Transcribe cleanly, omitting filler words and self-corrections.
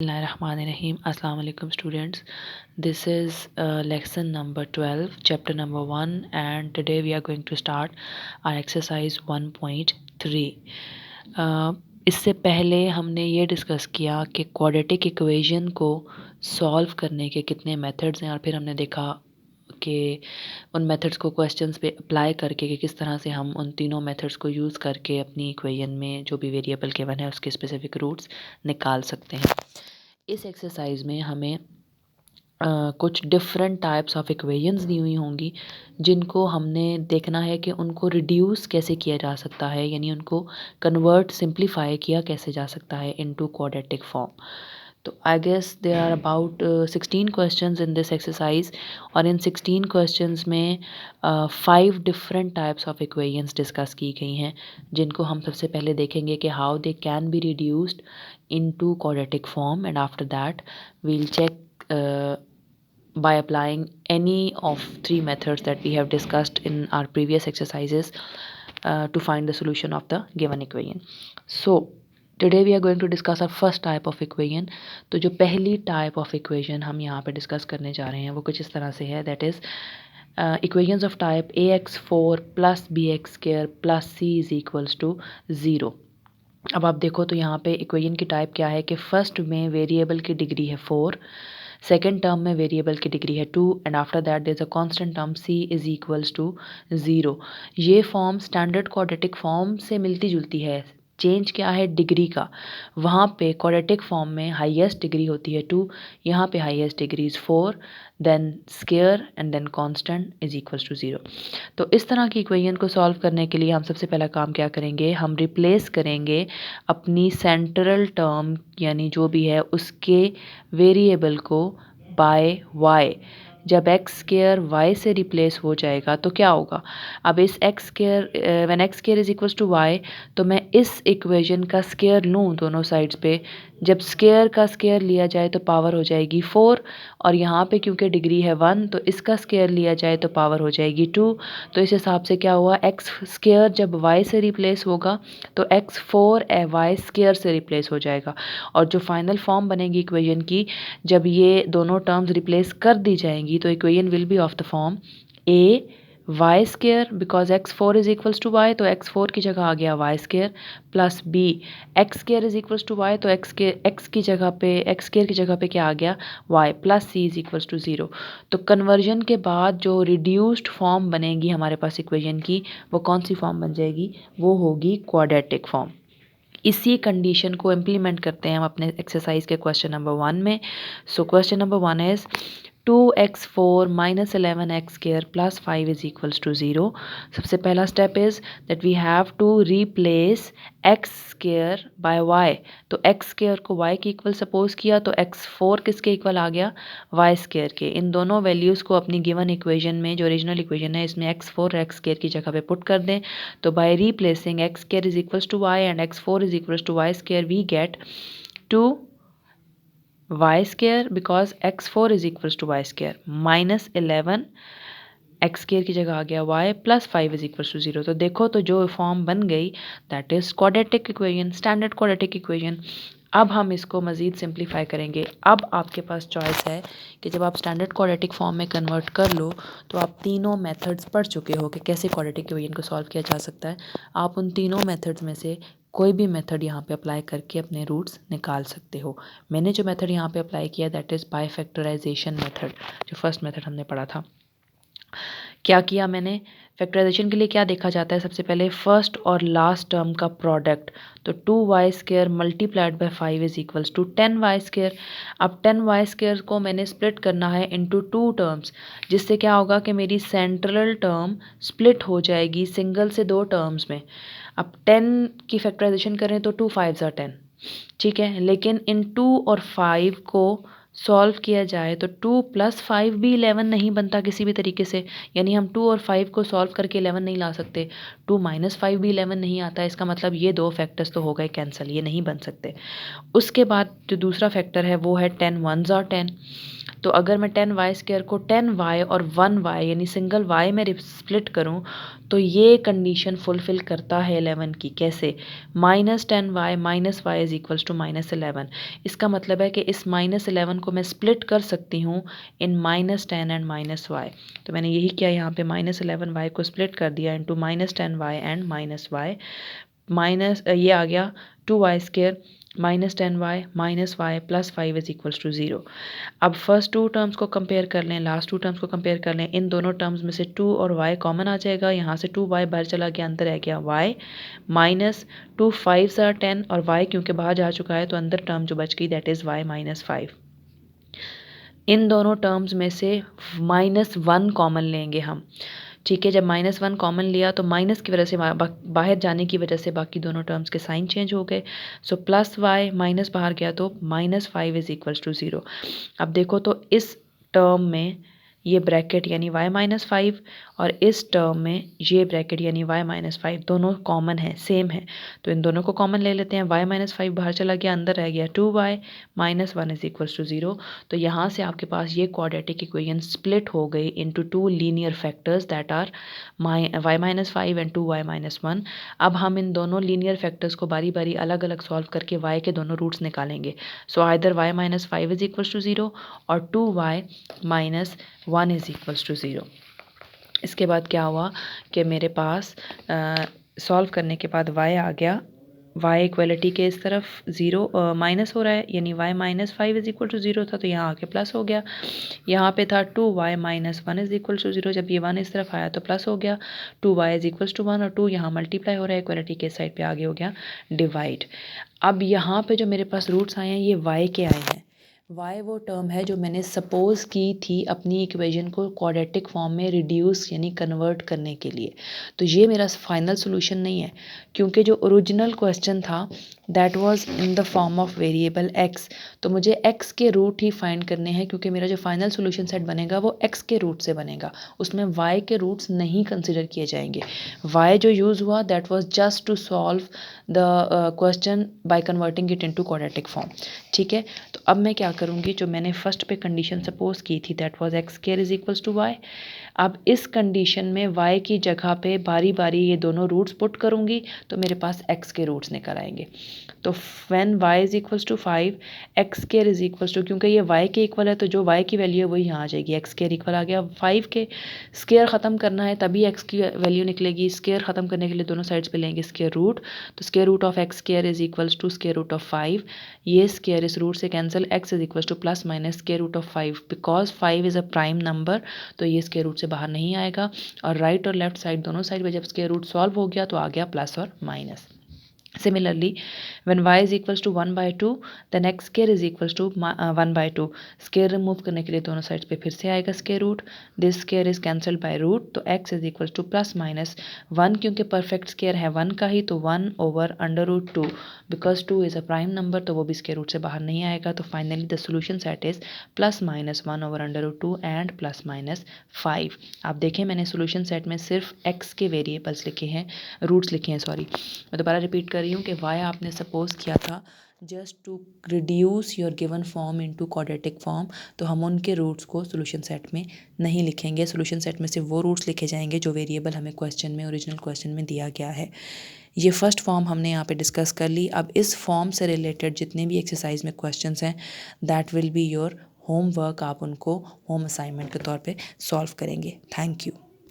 Bismillahirrahmanirrahim. Assalamu alaikum students. This is lesson number 12, chapter number 1, and today we are going to start our exercise 1.3. इससे पहले हमने ये discuss किया कि quadratic equation को solve करने के कितने मेथड्स हैं और फिर हमने देखा कि उन मेथड्स को क्वेश्चंस पे अप्लाई करके कि किस तरह से हम उन तीनों मेथड्स को यूज़ करके अपनी इक्वेशन में जो भी वेरिएबल गिवन है उसके स्पेसिफिक रूट्स निकाल सकते हैं। इस एक्सरसाइज में हमें कुछ डिफरेंट टाइप्स ऑफ इक्वेशंस दी हुई होंगी जिनको हमने देखना है कि उनको रिड्यूस कैसे किया जा सकता है, यानी उनको कन्वर्ट सिंप्लीफाई किया कैसे जा सकता है इनटू क्वाड्रेटिक फॉर्म। तो I guess there are about 16 questions in this exercise और इन 16 क्वेश्चंस में 5 different types of equations discuss की गई हैं जिनको हम सबसे पहले देखेंगे कि how they can be reduced into quadratic form, and after that we'll check by applying any of 3 methods that we have discussed in our previous exercises to find the solution of the given equation. So today we are going to discuss our first type of equation. तो जो पहली type of equation हम यहाँ पे discuss करने जा रहे हैं वो कुछ इस तरह से है, that is equations of type ax4 plus bx square plus c is equals to 0. अब आप देखो तो यहाँ पे इक्वेशन की टाइप क्या है कि फर्स्ट में वेरिएबल की डिग्री है 4, सेकेंड टर्म में वेरिएबल की डिग्री है 2 and after that there is a constant term c is equals to 0। ये फॉर्म स्टैंडर्ड क्वाड्रेटिक फॉर्म से मिलती जुलती है, चेंज क्या है डिग्री का। वहाँ पे क्वाड्रेटिक फॉर्म में हाईएस्ट डिग्री होती है 2, यहाँ पे highest degree is 4, then square and then constant is equals to 0। तो इस तरह की इक्वेशन को सॉल्व करने के लिए हम सबसे पहला काम क्या करेंगे, हम रिप्लेस करेंगे अपनी सेंट्रल टर्म यानी जो भी है उसके वेरिएबल को बाय y। जब एक्स स्क्वायर वाई से रिप्लेस हो जाएगा तो क्या होगा, अब इस x square when x square is equals to y तो मैं इस इक्वेशन का स्क्वायर लूँ दोनों साइड्स पे। जब स्क्वायर का स्क्वायर लिया जाए तो पावर हो जाएगी 4 और यहाँ पे क्योंकि डिग्री है 1 तो इसका स्क्वायर लिया जाए तो पावर हो जाएगी 2। तो इस हिसाब से क्या हुआ, एक्स स्क्वायर जब वाई से रिप्लेस होगा तो एक्स 4 वाई स्क्वायर से रिप्लेस हो जाएगा और जो फाइनल फॉर्म बनेगी इक्वेशन की, जब ये दोनों टर्म्स रिप्लेस कर दी जाएंगी तो equation will be of the form a y square because x 4 is equals to y तो एक्स 4 की जगह आ गया y square plus b x square is equals to y तो एक्स की जगह पे एक्स स्क्वायर की जगह पे क्या आ गया y plus c is equals to 0। तो कन्वर्जन के बाद जो रिड्यूस्ड फॉर्म बनेगी हमारे पास इक्वेशन की वो कौन सी फॉर्म बन जाएगी, वो होगी क्वाड्रेटिक फॉर्म। इसी कंडीशन को इम्प्लीमेंट करते हैं हम अपने एक्सरसाइज के क्वेश्चन नंबर 1 में। So question number 1 is 2x4 minus 11x square plus 5 is equals to 0. सबसे पहला step is that we have to replace x square by y। तो x स्क्वायर को y के इक्वल सपोज किया तो x4 किसके equal आ गया, y स्क्वायर के। इन दोनों वैल्यूज़ को अपनी गिवन इक्वेशन में जो ओरिजिनल इक्वेशन है इसमें x4 और x स्क्वायर की जगह पे पुट कर दें। तो by replacing x square is equals to y and x4 is equals to y square we get 2 y square because x4 is equals to y square minus 11 x square की जगह आ गया y plus 5 is equals to 0। तो देखो तो जो form बन गई that is quadratic equation, standard quadratic equation. अब हम इसको मज़ीद सिंप्लीफाई करेंगे। अब आपके पास चॉइस है कि जब आप स्टैंडर्ड क्वाड्रेटिक फॉर्म में कन्वर्ट कर लो तो आप तीनों मेथड्स पढ़ चुके हो कि कैसे क्वाड्रेटिक इक्वेशन को सॉल्व किया जा सकता है। आप उन तीनों मेथड्स में से कोई भी मेथड यहाँ पे अप्लाई करके अपने रूट्स निकाल सकते हो। मैंने जो मेथड यहाँ पे अप्लाई किया that is by factorisation method, जो फर्स्ट मेथड हमने पढ़ा था। क्या किया मैंने, फैक्टराइजेशन के लिए क्या देखा जाता है, सबसे पहले फर्स्ट और लास्ट टर्म का प्रोडक्ट। तो 2y square multiplied by 5 is equals to 10y square. अब 10y स्क्वायर को मैंने स्प्लिट करना है इनटू 2 टर्म्स, जिससे क्या होगा कि मेरी सेंट्रल टर्म स्प्लिट हो जाएगी सिंगल से 2 टर्म्स में। अब 10 की फैक्टराइजेशन करें तो 2 5 are 10, ठीक है, लेकिन इन 2 और 5 को सॉल्व किया जाए तो 2 प्लस 5 भी 11 नहीं बनता किसी भी तरीके से, यानी हम 2 और 5 को सॉल्व करके 11 नहीं ला सकते। 2 माइनस 5 भी 11 नहीं आता, इसका मतलब ये दो फैक्टर्स तो हो गए कैंसिल, ये नहीं बन सकते। उसके बाद जो दूसरा फैक्टर है वो है 10 1s are 10। तो अगर मैं 10y स्क्वायर को 10y और 1y यानी सिंगल y में स्प्लिट करूं तो ये कंडीशन फुलफ़िल करता है 11 की। कैसे? -10y minus y is equals to -11। इसका मतलब है कि इस -11 को मैं स्प्लिट कर सकती हूँ इन -10 एंड -y। तो मैंने यही किया, यहाँ पे -11y को स्प्लिट कर दिया into -10y and -y। Minus ये आ गया 2y² -10y -y plus 5 is equals to 0। अब फर्स्ट टू टर्म्स को कंपेयर कर लें, लास्ट टू टर्म्स को कंपेयर कर लें। इन दोनों टर्म्स में से 2 और y कॉमन आ जाएगा, यहाँ से 2y बाहर चला गया, अंदर रह गया y माइनस 2 5 10 और y क्योंकि बाहर जा चुका है तो अंदर टर्म जो बच गई दैट इज़ y -5। इन दोनों टर्म्स में से -1 कॉमन लेंगे हम। ठीक है, जब -1 कॉमन लिया तो माइनस की वजह से बाहर जाने की वजह से बाकी दोनों टर्म्स के साइन चेंज हो गए। सो प्लस वाई माइनस बाहर गया तो -5 इज इक्वल्स टू 0। अब देखो तो इस टर्म में ये ब्रैकेट यानी y -5 और इस टर्म में ये ब्रैकेट यानी y -5 दोनों कॉमन है, सेम है। तो इन दोनों को कॉमन ले लेते हैं। y -5 बाहर चला गया, अंदर रह गया 2y -1 इज इक्वल्स टू 0। तो यहाँ से आपके पास ये क्वाड्रेटिक इक्वेशन स्प्लिट हो गई into 2 linear factors that are y -5 and 2y -1। अब हम इन दोनों लीनियर फैक्टर्स को बारी बारी अलग अलग सॉल्व करके y के दोनों रूट्स निकालेंगे। So either y -5 is equals to 0 और 2y -1 इज इक्वल्स टू 0। इसके बाद क्या हुआ कि मेरे पास सॉल्व करने के बाद y आ गया, y इक्वलिटी के इस तरफ 0 माइनस हो रहा है यानी y -5 इज इक्वल टू 0 था तो यहाँ आके प्लस हो गया। यहाँ पे था 2y -1 इज इक्वल टू 0, जब ये 1 इस तरफ आया तो प्लस हो गया। 2y इज इक्वल टू 1 और 2 यहाँ मल्टीप्लाई हो रहा है, इक्वलिटी के साइड पे आगे हो गया डिवाइड। अब यहाँ पे जो मेरे पास रूट्स आए हैं ये y के आए हैं। y वो टर्म है जो मैंने सपोज की थी अपनी इक्वेशन को क्वाड्रेटिक फॉर्म में रिड्यूस यानी कन्वर्ट करने के लिए। तो ये मेरा फाइनल सोल्यूशन नहीं है क्योंकि जो ओरिजिनल क्वेश्चन था that was in the form of variable x। तो मुझे x के रूट ही फाइंड करने हैं क्योंकि मेरा जो फाइनल सोल्यूशन सेट बनेगा वो x के रूट से बनेगा, उसमें y के रूट्स नहीं कंसिडर किए जाएंगे। y जो यूज़ हुआ that was just to solve the question by converting it into quadratic form. ठीक है, तो अब मैं क्या करूँगी, जो मैंने फर्स्ट पे कंडीशन सपोज की थी that was x² is equals to y। अब इस कंडीशन में y की जगह पे बारी बारी ये दोनों रूट्स पुट करूँगी तो मेरे पास x के रूट्स निकल आएंगे। तो when y is equals to 5 x² is equals to, क्योंकि ये y के इक्वल है तो जो y की वैल्यू है वही यहाँ आ जाएगी, x² इक्वल आ गया 5 के। स्क्वायर ख़त्म करना है तभी x की वैल्यू निकलेगी। स्क्वायर ख़त्म करने के लिए दोनों साइड्स पे लेंगे स्क्वायर रूट, तो square root of x² is equals to square root of 5। ये स्क्वायर इस रूट से cancel, x is equals to plus minus square root of 5 because 5 is a prime number तो ये स्क्वायर रूट से बाहर नहीं आएगा। और राइट और लेफ्ट साइड दोनों साइड पे जब स्क्वायर रूट सॉल्व हो गया तो आ गया प्लस और minus. Similarly, when y is equals to 1/2 then x square is equals to 1/2। Square remove करने के लिए दोनों साइड्स पे फिर से आएगा square root, this square is cancelled by root तो x is equals to plus minus 1 क्योंकि परफेक्ट स्क्वायर है 1 का ही तो 1 over √2 because 2 is a prime number तो वो भी स्क्वायर रूट से बाहर नहीं आएगा। तो finally the solution set is plus minus 1 over √2 and plus minus 5। आप देखें मैंने सोल्यूशन सेट में सिर्फ x के वेरिएबल्स लिखे हैं, रूट्स लिखे हैं, सॉरी मैं दोबारा रिपीट कर रही हूँ कि y आपने सपोज किया था just to reduce your given form into quadratic form, तो हम उनके रूट्स को सोल्यूशन सेट में नहीं लिखेंगे। सोल्यूशन सेट में सिर्फ वो रूट्स लिखे जाएंगे जो वेरिएबल हमें क्वेश्चन में ओरिजिनल क्वेश्चन में दिया गया है। ये फर्स्ट फॉर्म हमने यहाँ पे डिस्कस कर ली। अब इस फॉर्म से रिलेटेड जितने भी एक्सरसाइज में क्वेश्चंस हैं that will be your homework, आप उनको होम असाइनमेंट के तौर पे सॉल्व करेंगे। Thank you.